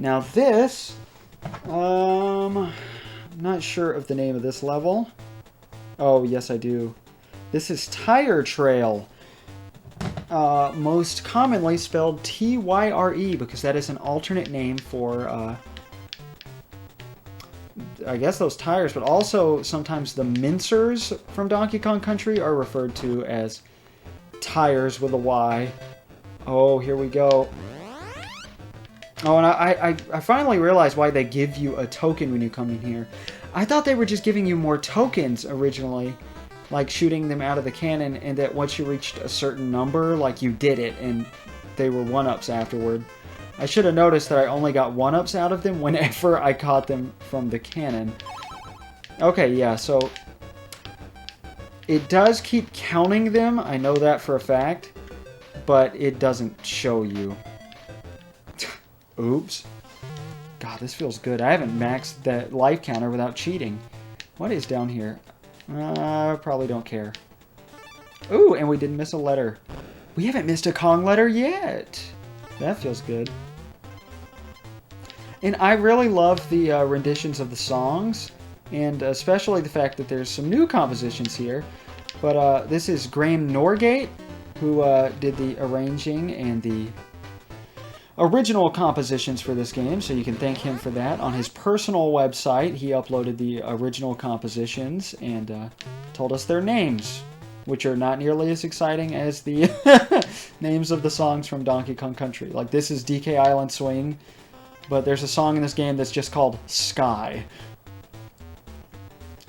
Now this, I'm not sure of the name of this level. Oh, yes I do. This is Tire Trail. Most commonly spelled T-Y-R-E, because that is an alternate name for, I guess those tires, but also sometimes the mincers from Donkey Kong Country are referred to as tires with a Y. Oh, here we go. Oh, and I finally realized why they give you a token when you come in here. I thought they were just giving you more tokens originally, like shooting them out of the cannon, and that once you reached a certain number, like you did it, and they were 1-ups afterward. I should have noticed that I only got 1-ups out of them whenever I caught them from the cannon. Okay, yeah, so it does keep counting them, I know that for a fact, but it doesn't show you. Oops. God, this feels good. I haven't maxed that life counter without cheating. What is down here? I probably don't care. Ooh, and we didn't miss a letter. We haven't missed a Kong letter yet. That feels good. And I really love the renditions of the songs, and especially the fact that there's some new compositions here. But this is Graham Norgate, who did the arranging and the original compositions for this game, so you can thank him for that. On his personal website, he uploaded the original compositions and told us their names, which are not nearly as exciting as the names of the songs from Donkey Kong Country. Like, this is DK Island Swing, but there's a song in this game that's just called Sky.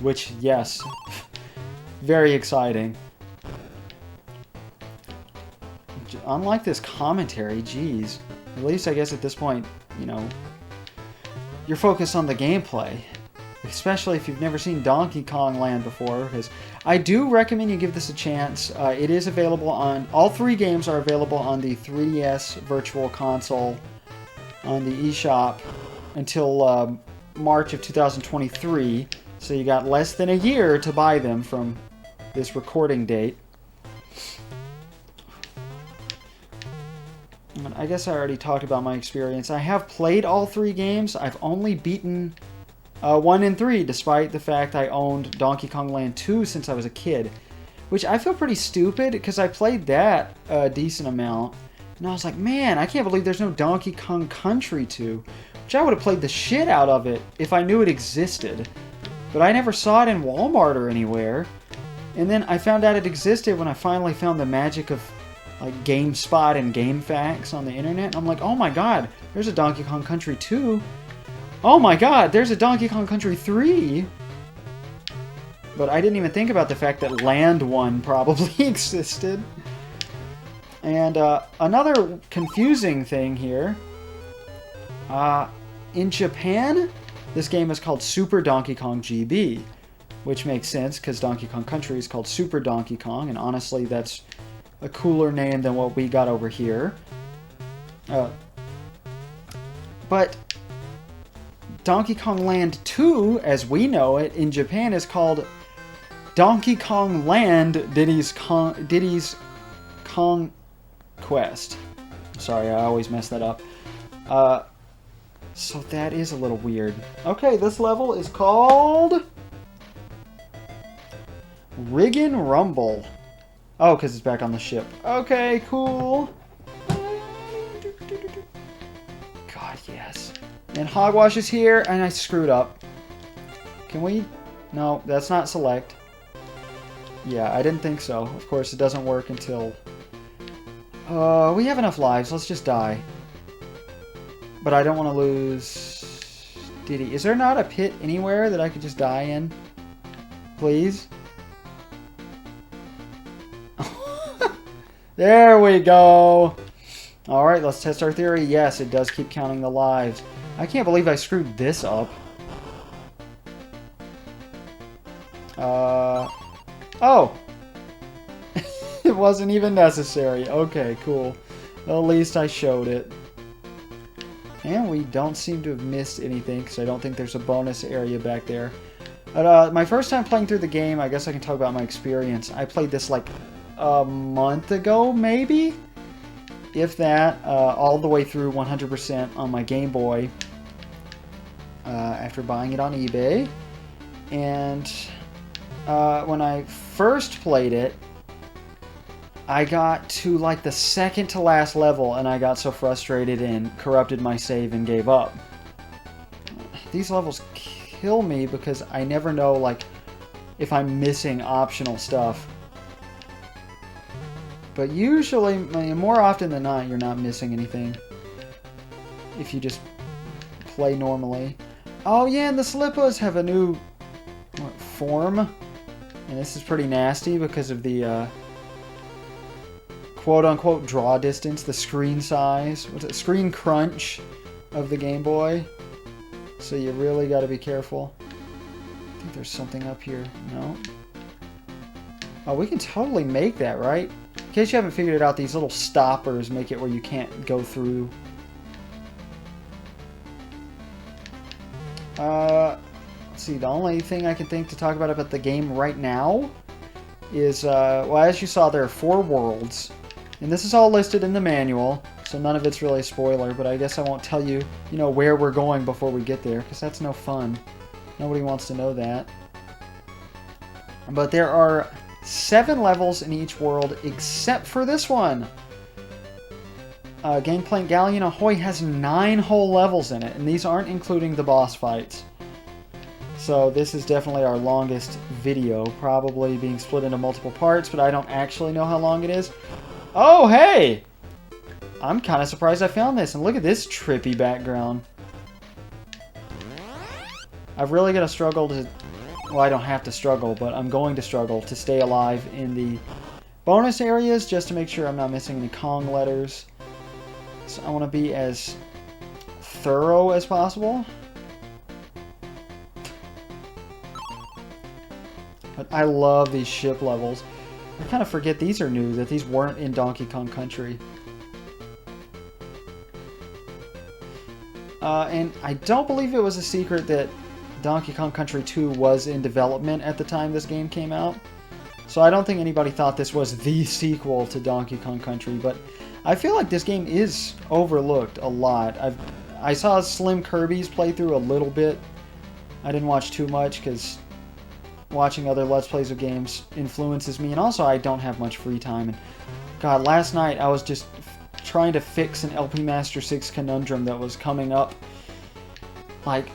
Which, yes, very exciting. Unlike this commentary, geez. At least, I guess, at this point, you know, you're focused on the gameplay. Especially if you've never seen Donkey Kong Land before. Because I do recommend you give this a chance. It is available on... All 3 games are available on the 3DS Virtual Console on the eShop until March of 2023. So you got less than a year to buy them from this recording date. I guess I already talked about my experience. I have played all 3 games. I've only beaten 1 and 3, despite the fact I owned Donkey Kong Land 2 since I was a kid. Which I feel pretty stupid, because I played that a decent amount. And I was like, man, I can't believe there's no Donkey Kong Country 2. Which I would have played the shit out of it if I knew it existed. But I never saw it in Walmart or anywhere. And then I found out it existed when I finally found the magic of like GameSpot and GameFAQs on the internet. And I'm like, oh my god, there's a Donkey Kong Country 2. Oh my god, there's a Donkey Kong Country 3. But I didn't even think about the fact that Land 1 probably existed. And another confusing thing here. In Japan, this game is called Super Donkey Kong GB. Which makes sense, because Donkey Kong Country is called Super Donkey Kong. And honestly, that's a cooler name than what we got over here. But Donkey Kong Land 2, as we know it, in Japan is called Donkey Kong Land Diddy's Conquest. Sorry, I always mess that up. So that is a little weird. Okay, this level is called Riggin' Rumble. Oh, because it's back on the ship. Okay, cool. God, yes. And Hogwash is here, and I screwed up. Can we? No, that's not select. Yeah, I didn't think so. Of course, it doesn't work until... we have enough lives. Let's just die. But I don't want to lose... Diddy. Is there not a pit anywhere that I could just die in? Please? There we go. Alright, let's test our theory. Yes, it does keep counting the lives. I can't believe I screwed this up. Oh! It wasn't even necessary. Okay, cool. At least I showed it. And we don't seem to have missed anything, because I don't think there's a bonus area back there. But my first time playing through the game, I guess I can talk about my experience. I played this like a month ago, maybe? if that, all the way through 100% on my Game Boy after buying it on eBay. And when I first played it, I got to like the second to last level, and I got so frustrated and corrupted my save and gave up. These levels kill me because I never know like if I'm missing optional stuff. But usually, more often than not, you're not missing anything if you just play normally. Oh yeah, and the Slippas have a new form, and this is pretty nasty because of the quote-unquote draw distance, the screen size, what's it, screen crunch of the Game Boy. So you really got to be careful. I think there's something up here. No. Oh, we can totally make that, right? In case you haven't figured it out, these little stoppers make it where you can't go through. Let's see, the only thing I can think to talk about the game right now is, well, as you saw, there are 4 worlds. And this is all listed in the manual, so none of it's really a spoiler, but I guess I won't tell you, where we're going before we get there, because that's no fun. Nobody wants to know that. But there are 7 levels in each world, except for this one. Gangplank Galleon Ahoy has 9 whole levels in it, and these aren't including the boss fights. So this is definitely our longest video, probably being split into multiple parts, but I don't actually know how long it is. Oh, hey! I'm kind of surprised I found this, and look at this trippy background. I've really got to struggle to... Well, I don't have to struggle, but I'm going to struggle to stay alive in the bonus areas just to make sure I'm not missing any Kong letters. So I want to be as thorough as possible. But I love these ship levels. I kind of forget these are new, that these weren't in Donkey Kong Country. And I don't believe it was a secret that Donkey Kong Country 2 was in development at the time this game came out. So I don't think anybody thought this was the sequel to Donkey Kong Country, but I feel like this game is overlooked a lot. I saw Slim Kirby's playthrough a little bit. I didn't watch too much because watching other Let's Plays of games influences me, and also I don't have much free time. And God, last night I was just trying to fix an LP Master 6 conundrum that was coming up like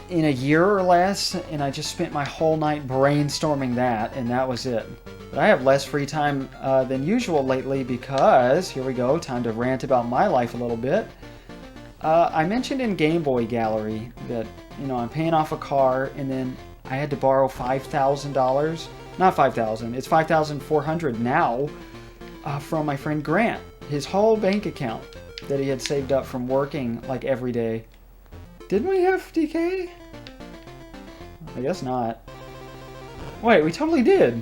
in a year or less, and I just spent my whole night brainstorming that, and that was it. But I have less free time than usual lately because, here we go, time to rant about my life a little bit. I mentioned in Game Boy Gallery that, I'm paying off a car, and then I had to borrow $5,000. Not $5,000, it's $5,400 now from my friend Grant. His whole bank account that he had saved up from working like every day. Didn't we have DK? I guess not. Wait, we totally did.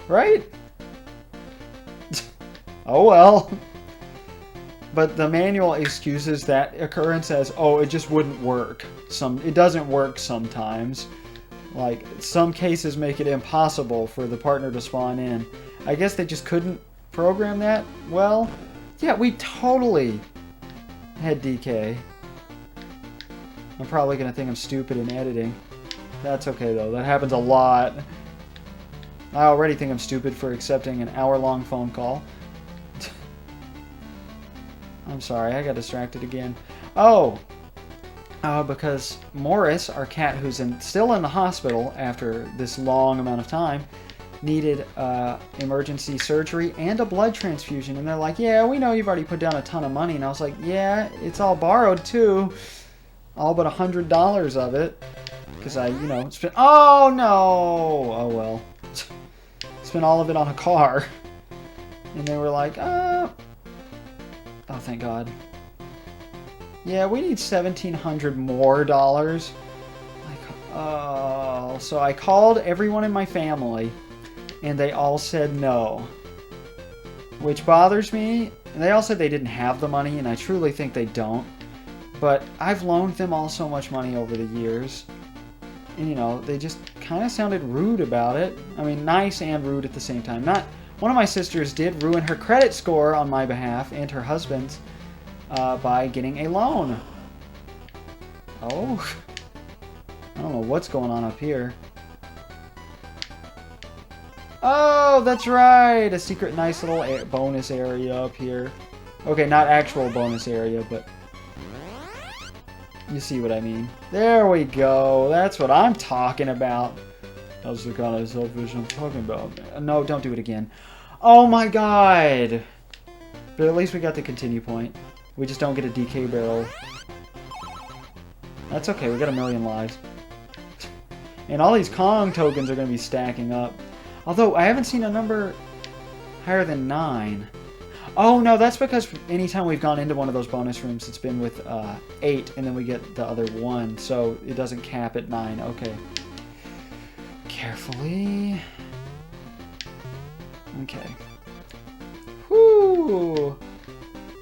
Right? Oh well. But the manual excuses that occurrence as, oh, it just wouldn't work. It doesn't work sometimes. Like, some cases make it impossible for the partner to spawn in. I guess they just couldn't program that? Well, yeah, we totally had DK. I'm probably going to think I'm stupid in editing. That's okay, though. That happens a lot. I already think I'm stupid for accepting an hour-long phone call. I'm sorry, I got distracted again. Oh! Because Morris, our cat who's still in the hospital after this long amount of time, needed emergency surgery and a blood transfusion. And they're like, yeah, we know you've already put down a ton of money. And I was like, yeah, it's all borrowed too. All but $100 of it. Because I, spent... Oh, no! Oh, well. Spent all of it on a car. And they were like, oh, thank God. Yeah, we need $1,700 more dollars. Like, oh... So I called everyone in my family, and they all said no. Which bothers me. And they all said they didn't have the money, and I truly think they don't. But I've loaned them all so much money over the years. And, they just kind of sounded rude about it. I mean, nice and rude at the same time. Not One of my sisters did ruin her credit score on my behalf and her husband's by getting a loan. Oh. I don't know what's going on up here. Oh, that's right! A secret nice little bonus area up here. Okay, not actual bonus area, but you see what I mean. There we go. That's what I'm talking about. That's the kind of selfish I'm talking about. No, don't do it again. Oh my god! But at least we got the continue point. We just don't get a DK barrel. That's okay, we got 1,000,000 lives. And all these Kong tokens are going to be stacking up. Although, I haven't seen a number higher than 9. Oh, no, that's because anytime we've gone into one of those bonus rooms, it's been with 8, and then we get the other 1. So, it doesn't cap at 9. Okay. Carefully. Okay. Whoo!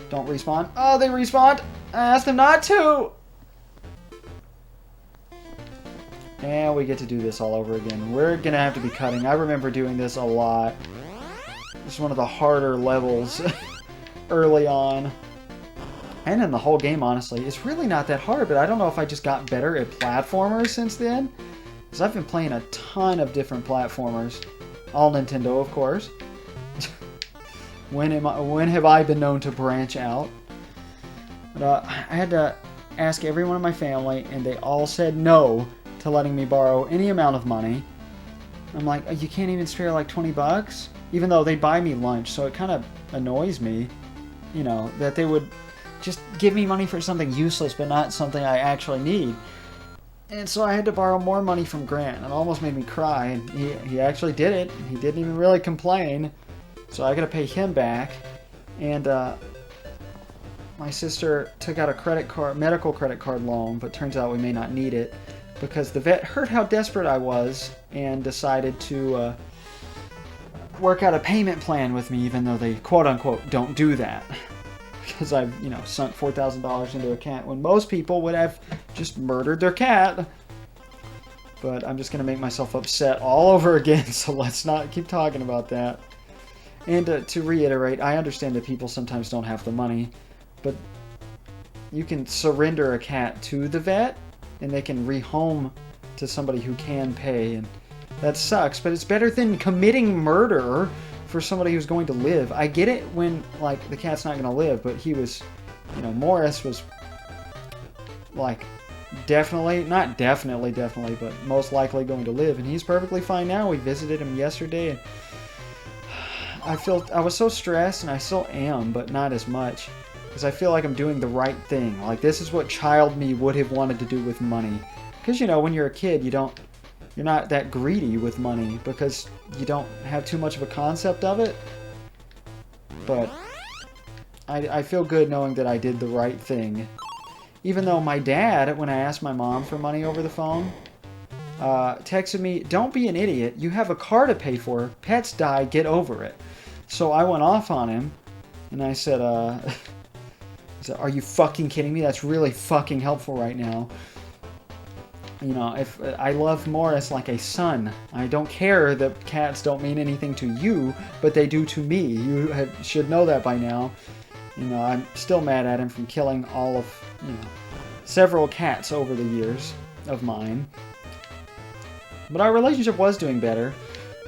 Don't respawn. Oh, they respawned! I asked them not to! And we get to do this all over again. We're gonna have to be cutting. I remember doing this a lot. It's one of the harder levels early on. And in the whole game, honestly. It's really not that hard, but I don't know if I just got better at platformers since then. Because I've been playing a ton of different platformers. All Nintendo, of course. When have I been known to branch out? But I had to ask everyone in my family, and they all said no to letting me borrow any amount of money. I'm like, you can't even spare like 20 bucks? Even though they buy me lunch, so it kind of annoys me, you know, that they would just give me money for something useless but not something I actually need. And so I had to borrow more money from Grant. It almost made me cry, and he actually did it. He didn't even really complain. So I gotta pay him back. And my sister took out a medical credit card loan, but turns out we may not need it, because the vet heard how desperate I was and decided to work out a payment plan with me, even though they quote-unquote don't do that. Because I've, you know, sunk $4,000 into a cat when most people would have just murdered their cat. But I'm just going to make myself upset all over again, so let's not keep talking about that. And to reiterate, I understand that people sometimes don't have the money, but you can surrender a cat to the vet, and they can rehome to somebody who can pay, and that sucks, but it's better than committing murder for somebody who's going to live. I get it when, like, the cat's not going to live, but he was, you know, Morris was, like, not definitely, but most likely going to live, and he's perfectly fine now. We visited him yesterday, and I was so stressed, and I still am, but not as much, because I feel like I'm doing the right thing. Like, this is what child me would have wanted to do with money. Because, you know, when you're a kid, you're not that greedy with money, because you don't have too much of a concept of it. But I feel good knowing that I did the right thing. Even though my dad, when I asked my mom for money over the phone, texted me, "Don't be an idiot. You have a car to pay for. Pets die. Get over it." So I went off on him, and I said, "Are you fucking kidding me? That's really fucking helpful right now. You know, if I love Morris like a son. I don't care that cats don't mean anything to you, but they do to me. You should know that by now." You know, I'm still mad at him from killing all of, you know, several cats over the years of mine. But our relationship was doing better.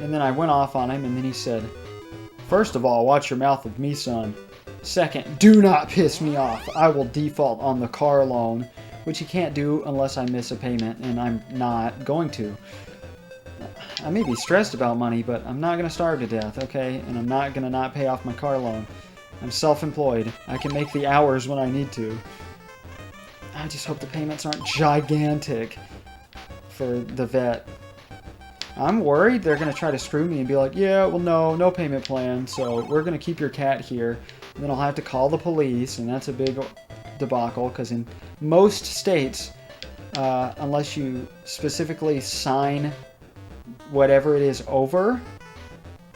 And then I went off on him, and then he said, "First of all, watch your mouth with me, son. Second, do not piss me off. I will default on the car loan," which he can't do unless I miss a payment, and I'm not going to. I may be stressed about money, but I'm not going to starve to death, okay? And I'm not going to not pay off my car loan. I'm self-employed. I can make the hours when I need to. I just hope the payments aren't gigantic for the vet. I'm worried they're going to try to screw me and be like, "Yeah, well, no payment plan, so we're going to keep your cat here." And then I'll have to call the police, and that's a big debacle, because in most states, unless you specifically sign whatever it is over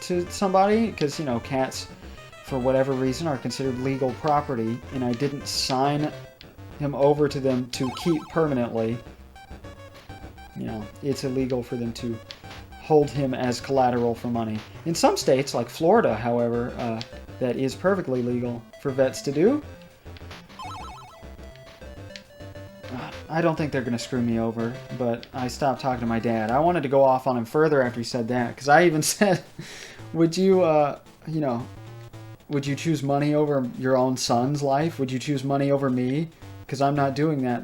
to somebody, because, you know, cats, for whatever reason, are considered legal property, and I didn't sign him over to them to keep permanently, you know, it's illegal for them to hold him as collateral for money. In some states, like Florida, however, that is perfectly legal for vets to do. I don't think they're going to screw me over, but I stopped talking to my dad. I wanted to go off on him further after he said that, because I even said, would you, would you choose money over your own son's life? Would you choose money over me? Because I'm not doing that,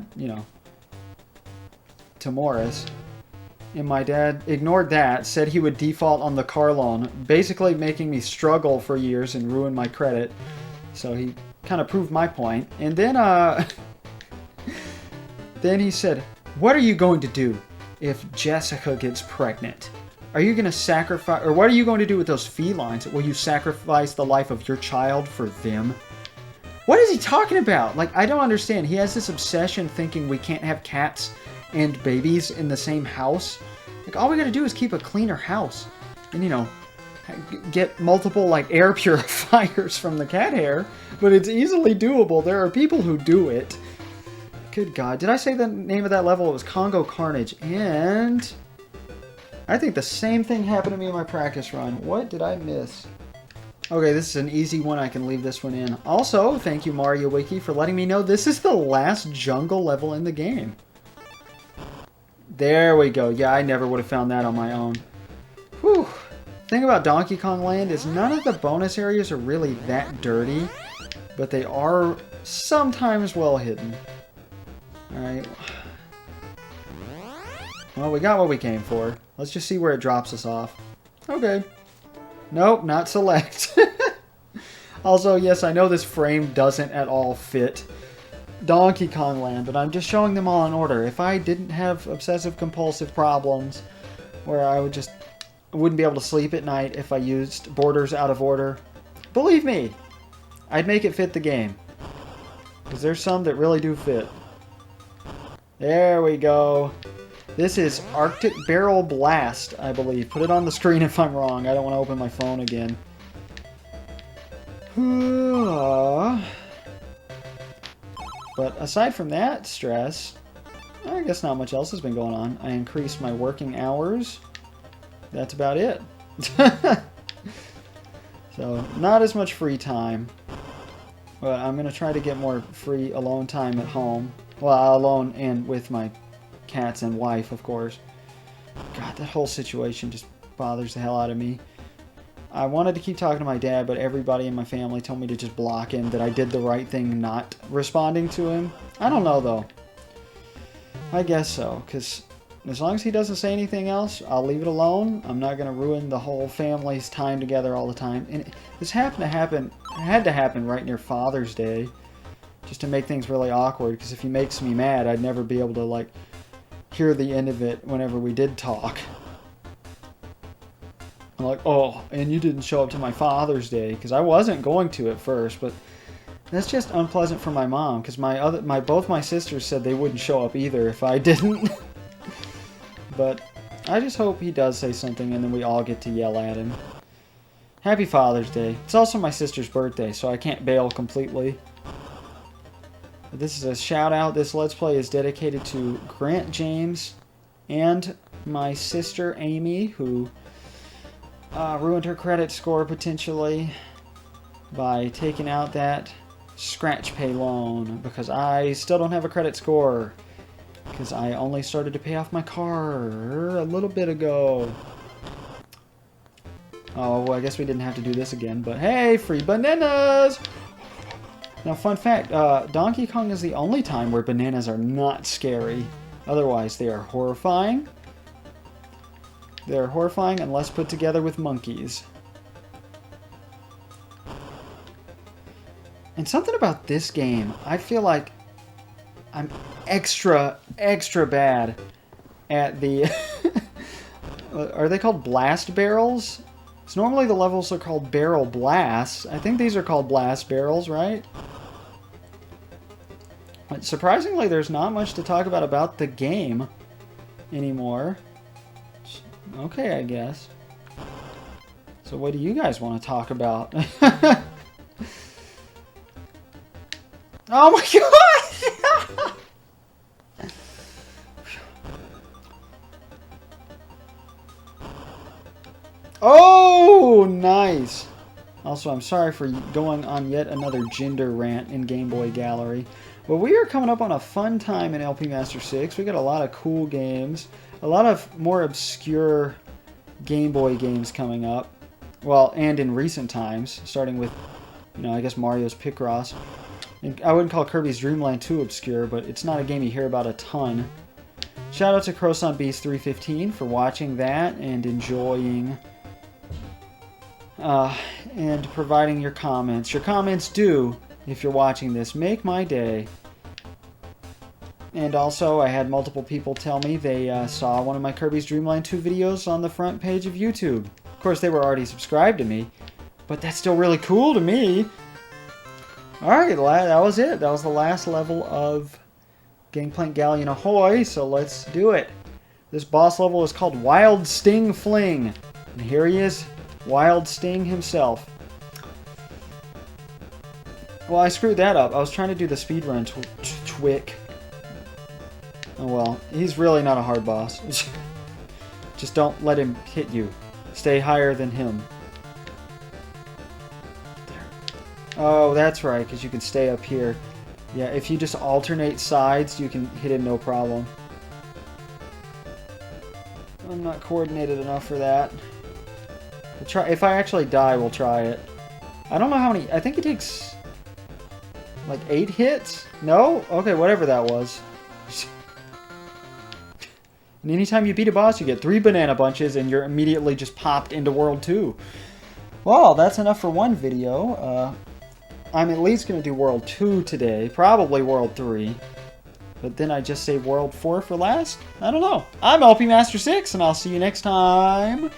to Morris. And my dad ignored that, said he would default on the car loan, basically making me struggle for years and ruin my credit. So he kind of proved my point. And then, then he said, what are you going to do if Jessica gets pregnant? Are you going to sacrifice, or what are you going to do with those felines? Will you sacrifice the life of your child for them? What is he talking about? Like, I don't understand. He has this obsession thinking we can't have cats and babies in the same house. Like, all we got to do is keep a cleaner house. And, get multiple, like, air purifiers from the cat hair. But it's easily doable. There are people who do it. Good God. Did I say the name of that level? It was Congo Carnage. And I think the same thing happened to me in my practice run. What did I miss? Okay, this is an easy one. I can leave this one in. Also, thank you, Mario Wiki, for letting me know this is the last jungle level in the game. There we go. Yeah, I never would have found that on my own. Whew. The thing about Donkey Kong Land is none of the bonus areas are really that dirty, but they are sometimes well hidden. Alright. Well, we got what we came for. Let's just see where it drops us off. Okay. Nope, not select. Also, yes, I know this frame doesn't at all fit Donkey Kong Land, but I'm just showing them all in order. If I didn't have obsessive-compulsive problems where I wouldn't be able to sleep at night if I used borders out of order, believe me, I'd make it fit the game. Because there's some that really do fit. There we go. This is Arctic Barrel Blast, I believe. Put it on the screen if I'm wrong. I don't want to open my phone again. But aside from that stress, I guess not much else has been going on. I increased my working hours. That's about it. So, not as much free time. But I'm going to try to get more free alone time at home. Well, alone and with my cats and wife, of course. God, that whole situation just bothers the hell out of me. I wanted to keep talking to my dad, but everybody in my family told me to just block him, that I did the right thing not responding to him. I don't know, though. I guess so, because as long as he doesn't say anything else, I'll leave it alone. I'm not going to ruin the whole family's time together all the time. And this had to happen right near Father's Day, just to make things really awkward, because if he makes me mad, I'd never be able to, like, hear the end of it whenever we did talk. I'm like, oh, and you didn't show up to my Father's Day, because I wasn't going to at first, but that's just unpleasant for my mom, because both my sisters said they wouldn't show up either if I didn't. But I just hope he does say something, and then we all get to yell at him. Happy Father's Day. It's also my sister's birthday, so I can't bail completely. But this is a shout out. This Let's Play is dedicated to Grant James and my sister Amy, who ruined her credit score potentially by taking out that scratch pay loan, because I still don't have a credit score, because I only started to pay off my car a little bit ago. Oh, well, I guess we didn't have to do this again, but hey, free bananas! Now, fun fact, Donkey Kong is the only time where bananas are not scary. Otherwise, they are horrifying. They're horrifying unless put together with monkeys. And something about this game, I feel like I'm extra bad at the... Are they called blast barrels? Because normally the levels are called barrel blasts. I think these are called blast barrels, right? But surprisingly, there's not much to talk about the game anymore. Okay, I guess. So what do you guys want to talk about? Oh my god! Oh, nice. Also, I'm sorry for going on yet another gender rant in Game Boy Gallery. But we are coming up on a fun time in LP Master 6. We got a lot of cool games. A lot of more obscure Game Boy games coming up. Well, and in recent times. Starting with, you know, I guess Mario's Picross. And I wouldn't call Kirby's Dream Land too obscure, but it's not a game you hear about a ton. Shout out to Croissant Beast 315 for watching that and enjoying... and providing your comments. Your comments do, if you're watching this, make my day. And also, I had multiple people tell me they saw one of my Kirby's Dream Land 2 videos on the front page of YouTube. Of course, they were already subscribed to me, but that's still really cool to me. Alright, that was it. That was the last level of Gangplank Galleon Ahoy, so let's do it. This boss level is called Wild Sting Fling. And here he is. Wild Sting himself. Well, I screwed that up. I was trying to do the speedrun twick. Oh well, he's really not a hard boss. Just don't let him hit you. Stay higher than him. There. Oh, that's right, because you can stay up here. Yeah, if you just alternate sides, you can hit him no problem. I'm not coordinated enough for that. We'll try. If I actually die, we'll try it. I don't know how many... I think it takes... like 8 hits? No? Okay, whatever that was. And anytime you beat a boss, you get 3 banana bunches, and you're immediately just popped into World 2. Well, that's enough for one video. I'm at least going to do World 2 today. Probably World 3. But then I just save World 4 for last? I don't know. I'm LP Master 6, and I'll see you next time.